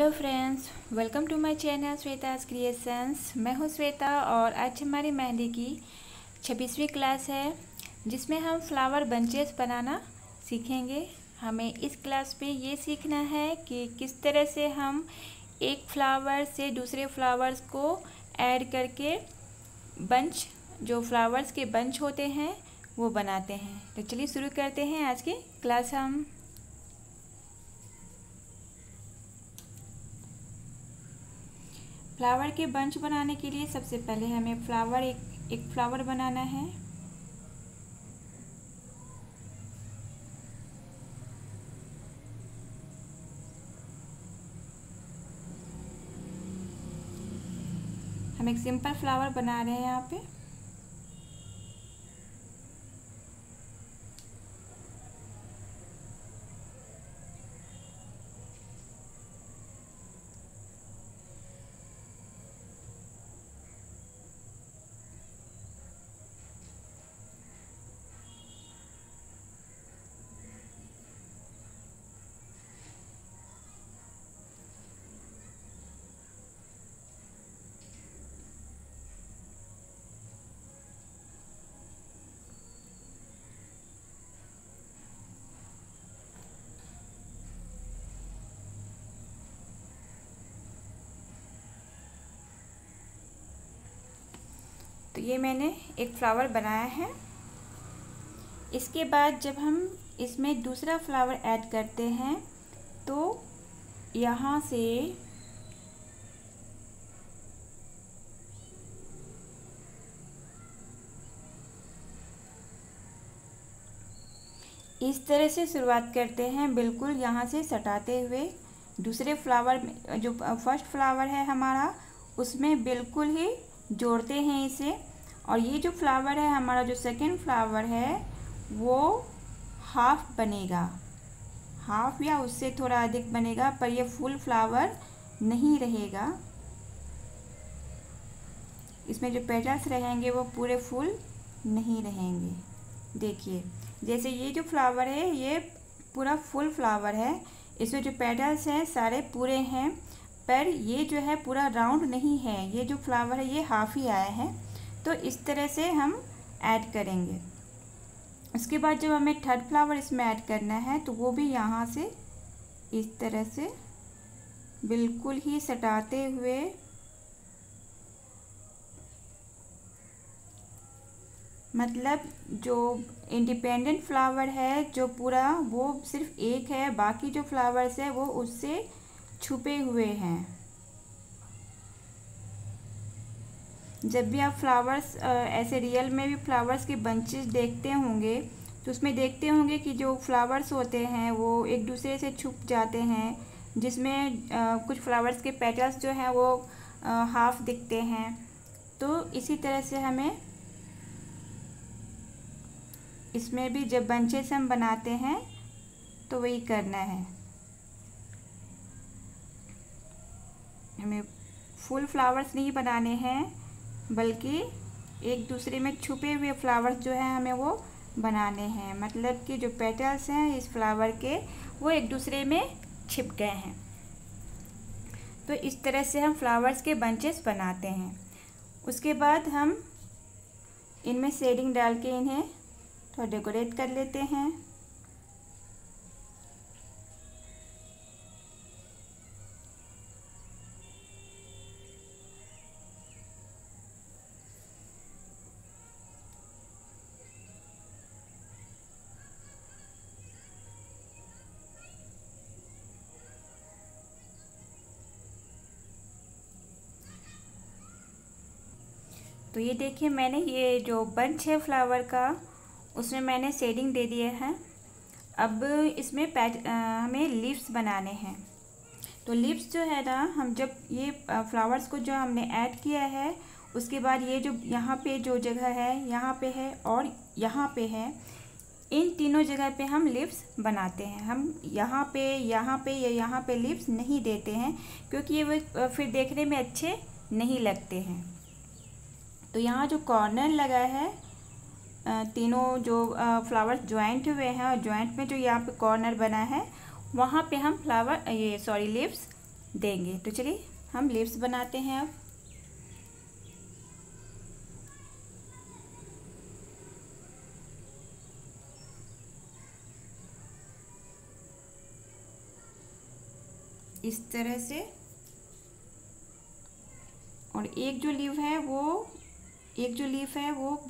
Hello friends, welcome to my channel Shweta's creations. मैं हूं श्वेता और आज हमारी मेहंदी की 26वीं क्लास है जिसमें हम फ्लावर बंचेस बनाना सीखेंगे। हमें इस क्लास पे ये सीखना है कि किस तरह से हम एक फ्लावर से दूसरे फ्लावर्स को ऐड करके बंच, जो फ्लावर्स के बंच होते हैं वो बनाते हैं। तो चलिए शुरू करते हैं आज की क्लास। हम फ्लावर के बंच बनाने के लिए सबसे पहले हमें एक फ्लावर बनाना है। हम एक सिंपल फ्लावर बना रहे हैं यहाँ पे। तो ये मैंने एक फ्लावर बनाया है। इसके बाद जब हम इसमें दूसरा फ्लावर ऐड करते हैं तो यहाँ से इस तरह से शुरुआत करते हैं, बिल्कुल यहाँ से सटाते हुए दूसरे फ्लावर में, जो फर्स्ट फ्लावर है हमारा, उसमें बिल्कुल ही जोड़ते हैं इसे। और ये जो फ्लावर है हमारा, जो सेकंड फ्लावर है, वो हाफ बनेगा, हाफ या उससे थोड़ा अधिक बनेगा, पर ये फुल फ्लावर नहीं रहेगा। इसमें जो पेटल्स रहेंगे वो पूरे फुल नहीं रहेंगे। देखिए, जैसे ये जो फ्लावर है ये पूरा फुल फ्लावर है, इसमें जो पेटल्स हैं सारे पूरे हैं, पर ये जो है पूरा राउंड नहीं है। ये जो फ्लावर है ये हाफ ही आया है। तो इस तरह से हम ऐड करेंगे। उसके बाद जब हमें थर्ड फ्लावर इसमें ऐड करना है तो वो भी यहाँ से इस तरह से बिल्कुल ही सटाते हुए मतलब जो इंडिपेंडेंट फ्लावर है जो पूरा, वो सिर्फ एक है, बाकी जो फ्लावर्स है वो उससे छुपे हुए हैं। जब भी आप फ्लावर्स ऐसे रियल में भी फ्लावर्स के बंचेस देखते होंगे तो उसमें देखते होंगे कि जो फ्लावर्स होते हैं वो एक दूसरे से छुप जाते हैं, जिसमें कुछ फ्लावर्स के पेटल्स जो हैं वो हाफ दिखते हैं। तो इसी तरह से हमें इसमें भी जब बंचेस हम बनाते हैं तो वही करना है। हमें फुल फ्लावर्स नहीं बनाने हैं, बल्कि एक दूसरे में छुपे हुए फ्लावर्स जो हैं हमें वो बनाने हैं। मतलब कि जो पेटल्स हैं इस फ्लावर के वो एक दूसरे में छिप गए हैं। तो इस तरह से हम फ्लावर्स के बंचेस बनाते हैं। उसके बाद हम इनमें शेडिंग डाल के इन्हें थोड़ा डेकोरेट कर लेते हैं। तो ये देखिए, मैंने ये जो बंच है फ्लावर का उसमें मैंने शेडिंग दे दिया है। अब इसमें हमें लीव्स बनाने हैं। तो लीव्स जो है ना, हम जब ये फ्लावर्स को जो हमने ऐड किया है उसके बाद ये जो यहाँ पे जो जगह है, यहाँ पे है और यहाँ पे है, इन तीनों जगह पे हम लीव्स बनाते हैं। हम यहाँ पे या यहाँ पे लीव्स नहीं देते हैं क्योंकि ये फिर देखने में अच्छे नहीं लगते हैं। तो यहाँ जो कॉर्नर लगा है, तीनों जो फ्लावर्स ज्वाइंट हुए हैं और ज्वाइंट में जो यहाँ पे कॉर्नर बना है वहाँ पे हम लीव्स देंगे। तो चलिए हम लीव्स बनाते हैं अब। इस तरह से। और एक जो लीफ है वो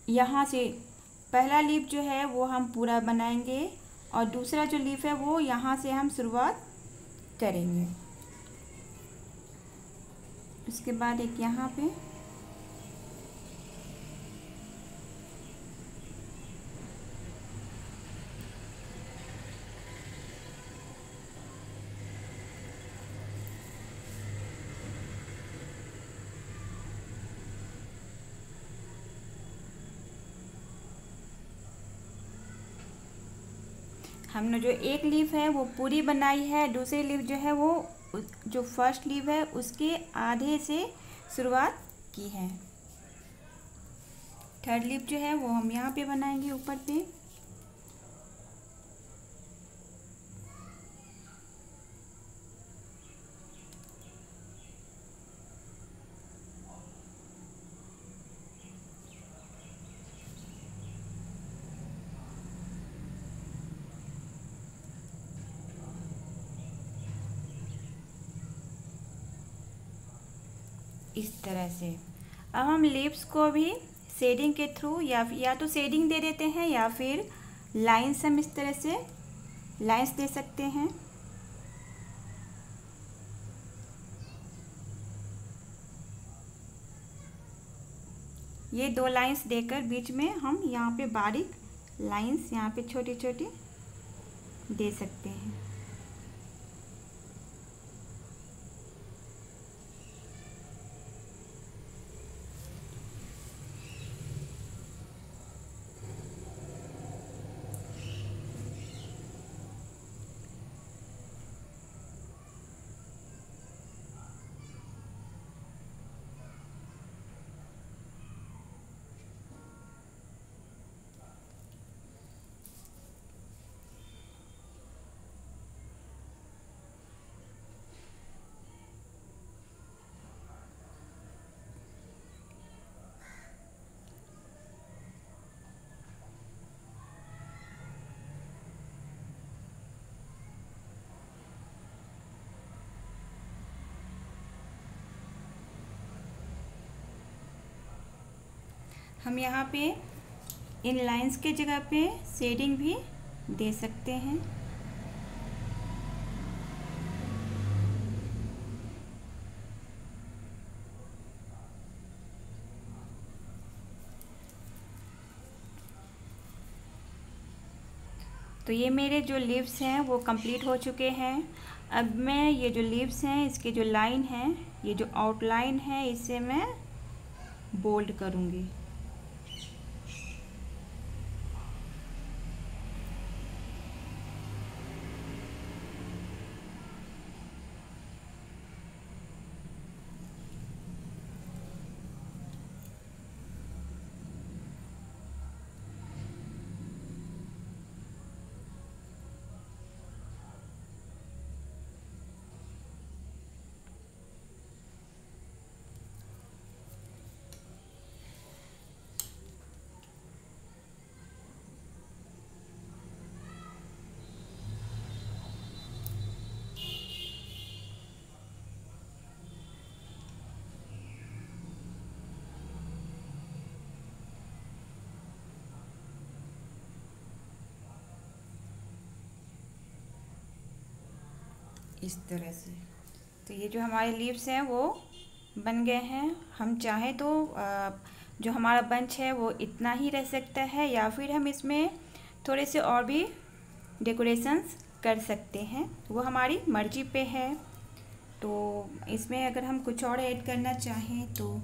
यहाँ से, पहला लीफ जो है वो हम पूरा बनाएंगे और दूसरा जो लीफ है वो यहाँ से हम शुरुआत करेंगे। उसके बाद एक यहाँ पे, हमने जो एक लीफ है वो पूरी बनाई है, दूसरी लीफ जो है वो जो फर्स्ट लीफ है उसके आधे से शुरुआत की है। थर्ड लीफ जो है वो हम यहाँ पे बनाएंगे ऊपर पे। इस तरह से अब हम लीव्स को भी शेडिंग के थ्रू या तो शेडिंग दे देते हैं या फिर लाइंस, हम इस तरह से लाइंस दे सकते हैं। ये दो लाइंस देकर बीच में हम यहाँ पे बारीक लाइंस यहाँ पे छोटी छोटी दे सकते हैं। हम यहाँ पे इन लाइंस के जगह पे शेडिंग भी दे सकते हैं। तो ये मेरे जो लीव्स हैं वो कंप्लीट हो चुके हैं। अब मैं ये जो लीव्स हैं इसके जो लाइन है, ये जो आउटलाइन है, इसे मैं बोल्ड करूँगी। इस तरह से। तो ये जो हमारे लीव्स हैं वो बन गए हैं। हम चाहें तो जो हमारा बंच है वो इतना ही रह सकता है या फिर हम इसमें थोड़े से और भी डेकोरेशंस कर सकते हैं, वो हमारी मर्जी पे है। तो इसमें अगर हम कुछ और ऐड करना चाहें तो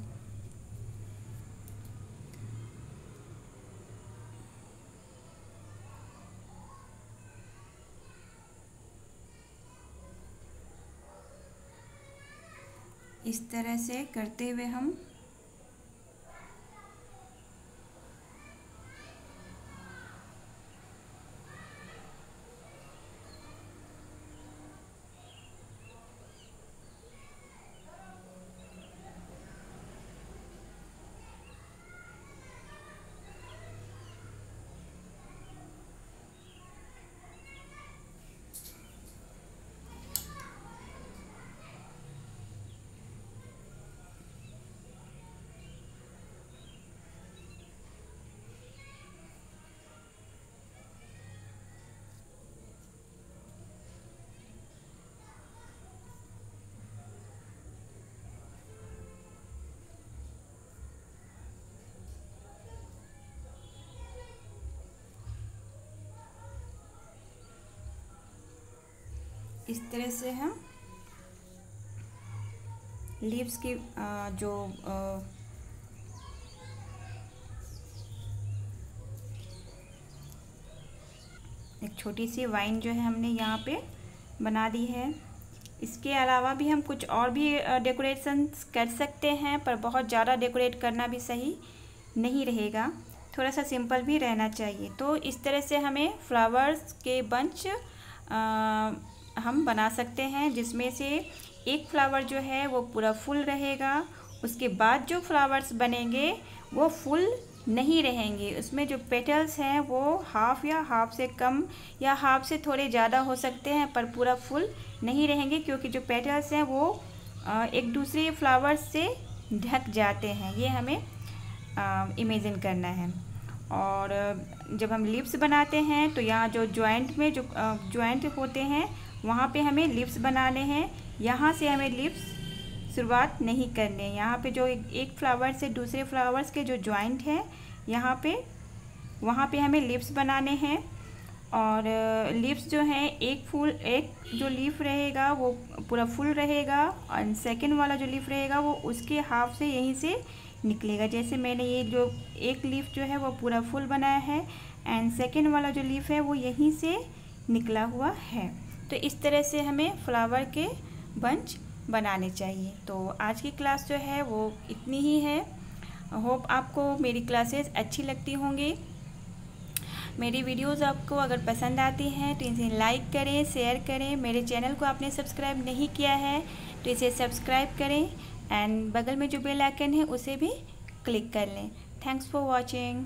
इस तरह से करते हुए हम इस तरह से हम लीव्स की जो एक छोटी सी वाइन जो है हमने यहाँ पे बना दी है। इसके अलावा भी हम कुछ और भी डेकोरेशंस कर सकते हैं, पर बहुत ज़्यादा डेकोरेट करना भी सही नहीं रहेगा, थोड़ा सा सिंपल भी रहना चाहिए। तो इस तरह से हमें फ्लावर्स के बंच हम बना सकते हैं, जिसमें से एक फ्लावर जो है वो पूरा फुल रहेगा, उसके बाद जो फ्लावर्स बनेंगे वो फुल नहीं रहेंगे। उसमें जो पेटल्स हैं वो हाफ या हाफ से कम या हाफ से थोड़े ज़्यादा हो सकते हैं, पर पूरा फुल नहीं रहेंगे, क्योंकि जो पेटल्स हैं वो एक दूसरे फ्लावर्स से ढक जाते हैं। ये हमें इमेजिन करना है। और जब हम लिप्स बनाते हैं तो यहाँ जो जॉइंट में जो जॉइंट होते हैं वहाँ पे हमें लिप्स बनाने हैं। यहाँ से हमें लिप्स शुरुआत नहीं करनी है। यहाँ पे जो एक फ्लावर से दूसरे फ्लावर्स के जो जॉइंट है यहाँ पे, वहाँ पे हमें लिप्स बनाने हैं। और लिप्स जो हैं एक जो लीफ रहेगा वो पूरा फुल रहेगा, और सेकंड वाला जो लीफ रहेगा वो उसके हाफ से यहीं से निकलेगा। जैसे मैंने ये जो एक लीफ जो है वो पूरा फुल बनाया है, एंड सेकंड वाला जो लीफ है वो यहीं से निकला हुआ है। तो इस तरह से हमें फ्लावर के बंच बनाने चाहिए। तो आज की क्लास जो है वो इतनी ही है। होप आपको मेरी क्लासेस अच्छी लगती होंगी। मेरी वीडियोस आपको अगर पसंद आती हैं तो इसे लाइक करें, शेयर करें। मेरे चैनल को आपने सब्सक्राइब नहीं किया है तो इसे सब्सक्राइब करें, एंड बगल में जो बेल आइकन है उसे भी क्लिक कर लें। Thanks for watching.